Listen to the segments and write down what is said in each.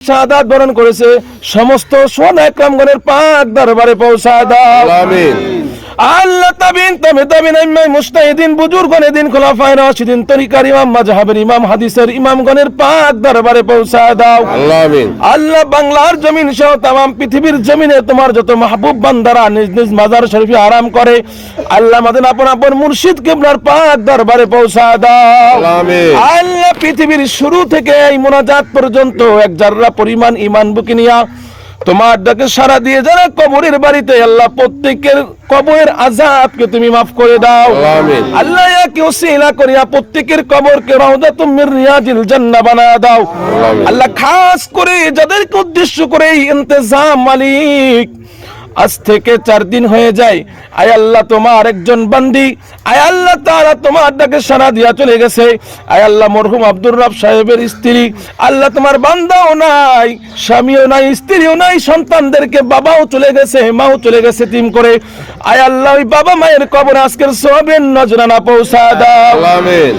শাহাদাত বরণ করেছে সমস্ত সোহাদা একরামগণের পাক দরবারে পৌঁছায় দাও। আমিন। আল্লাহ তাবিন তাবিন ইমাম মুজতাহিদিন বুজুর্গনে দিন খোলাফায়ে রাশিদিন তরিকার ইমাম মাযহাবের ইমাম হাদিসের ইমামগণের পাক দরবারে পৌঁছায় দাও। আমিন। আল্লাহ বাংলার জমিন সহ तमाम পৃথিবীর জমিনে তোমার যত মাহবুব বান্দারা নিজ নিজ মাজার শরীফে আরাম করে আল্লাহ আমাদের আপন আপন মুর্শিদ কিবলার পাক দরবারে পৌঁছায় দাও। আমিন। আল্লাহ পৃথিবীর শুরু থেকে এই মুনাজাত পর্যন্ত এক জাররা পরিমাণ ঈমান বুকে নিয়া তোমার ডাকে সাড়া দিয়ে যারা কবরের বাড়িতে আল্লাহ প্রত্যেকের কবরের আযাবকে তুমি মাফ করে দাও। আমিন। আল্লাহ ইয়াকে ওসিলা করিয়া প্রত্যেকের কবরকে রাউদাতুম মির রিয়াজিল জান্নাহ বানায়া দাও। আল্লাহ খাস করে যাদেরকে উদ্দেশ্য করে এই ইন্তজাম মালিক আজ থেকে 4 দিন হয়ে যায়, আয় আল্লাহ তোমার একজন বান্দি আয় আল্লাহ তাআলা তোমার ডাকে সাড়া দিয়া চলে গেছে। আয় আল্লাহ মরহুম আব্দুর রব সাহেবের স্ত্রী আল্লাহ তোমার বান্দাও নাই, স্বামীও নাই, স্ত্রীও নাই, সন্তানদেরকে বাবাও চলে গেছে, মাও চলে গেছে তিম করে। আয় আল্লাহ ওই বাবা মায়ের কবরে আজকের সওয়াবের নজরানা পৌঁছা দাও। আমিন।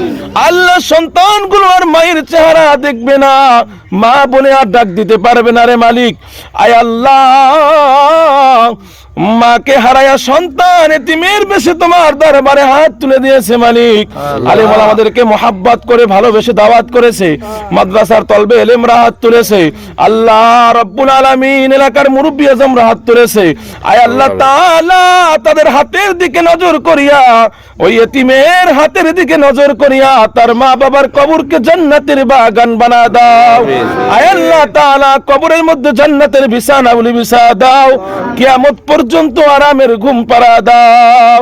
আল্লাহ সন্তানগুলো আর মায়ের চেহারা দেখবে না, মা বলে আর ডাক দিতে পারবে না রে মালিক। আয় আল্লাহ মাকে হারায়া সন্তান এতিমের বেশে তোমার দরবারে হাত তুলে দিয়েছে মালিক। আলেম আমাদেরকে মোহাব্বত করে ভালোবেসে দাওয়াত করেছে, মাদ্রাসার তলবে এলেমরা হাত তুলেছে, আল্লাহ রব্বুল আলামিন এলাকার মুরব্বি আজমরা হাত তুলেছে। আয় আল্লাহ তাআলা তাদের হাতের দিকে নজর করিয়া ওই এতিমের হাতের দিকে নজর করিয়া তার মা বাবার কবরকে জান্নাতের বাগান বানা দাও। আয় আল্লাহ তাআলা কবরের মধ্যে জান্নাতের বিছানা বিছা দাও, কিয়ামত পর্যন্ত আরামের ঘুম পাড়া দাও।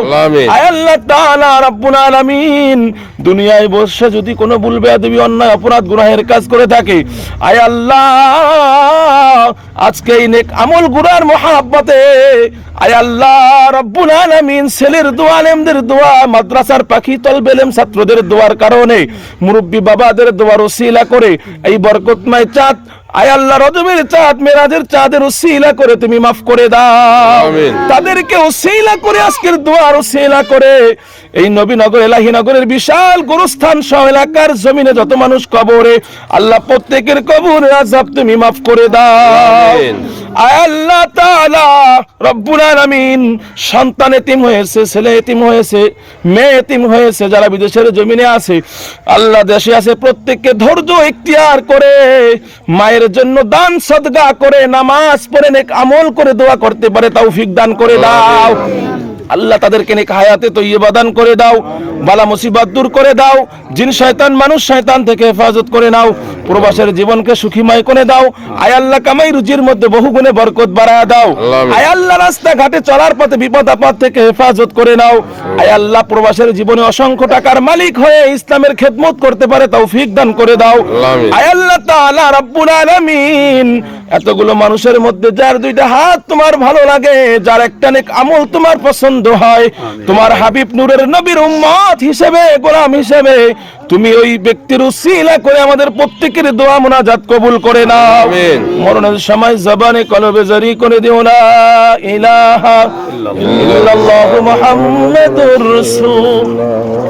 আয় আল্লাহ তাআলা রব্বুল আলামিন দুনিয়ায় বসে যদি কোনো ভুল বেয়াদবি অন্যায় অপরাধ গুনাহের কাজ করে থাকে আয় আল্লাহ আজকে এই নেক আমল গুনার মহব্বতে আয় আল্লাহ রব্বুল আলামিন ছেলের দোয়া আলেমদের দোয়া মাদ্রাসার পাখি তলবে এলেম ছাত্রদের দোয়ার কারণে মুরব্বি বাবাদের দোয়ার ওসিলা করে এই বরকতময় চাঁদ আয় আল্লাহ রজবের চাঁদ মেরাজের চাঁদের ওসিলা করে তুমি মাফ করে দাও। তাদেরকে ওসিলা করে আজকের দোয়ার ওসিলা করে এই নবীনগর এলাহীনগরের বিশাল গোরস্থান সহ এলাকার জমিনে যত মানুষ কবরে আল্লাহ প্রত্যেকের কবরের আযাব তুমি মাফ করে দাও। আয় আল্লাহ তাআলা রব্বুল আলামিন সন্তান এতিম হয়েছে, ছেলে এতিম হয়েছে, মেয়ে এতিম হয়েছে, যারা বিদেশের জমিনে আছে আল্লাহ দেশে আছে প্রত্যেককে ধৈর্য ইখতিয়ার করে মায়ের জন্য দান সদকা করে নামাজ পড়ে নেক আমল করে দোয়া করতে পারে তৌফিক দান করে দাও। আল্লাহ তাদেরকে নেক হায়াতে তৈয়বা দান করে দাও, বালা মুসিবত দূর করে দাও, জিন শয়তান মানুষ শয়তান থেকে হেফাজত করে নাও, প্রবাসের জীবনকে সুখীময় করে দাও। আয় আল্লাহ কামাই রুজির মধ্যে বহু গুণে বরকত বাড়ায় দাও। আয় আল্লাহ রাস্তাঘাটে চলার পথে বিপদ আপদ থেকে হেফাজত করে নাও। আয় আল্লাহ প্রবাসের জীবনে অসংখ্য টাকার মালিক হয়ে ইসলামের খেদমত করতে পারে তৌফিক দান করে দাও। আয় আল্লাহ তাআলা রব্বুল আলামিন এতগুলো মানুষের মধ্যে যার দুইটা হাত তোমার ভালো লাগে, যার একটা নেক আমল তোমার পছন্দ হয়, তোমার হাবিব নূরের নবীর উম্মত হিসেবে গোলাম হিসেবে তুমি ওই ব্যক্তির উসিলা করে আমাদের প্রত্যেকের দোয়া মুনাজাত কবুল করে নাও। মরণের সময় জবানে কলবে জারি করে দিও লা ইলাহা ইল্লাল্লাহু মুহাম্মাদুর রাসূলুল্লাহ।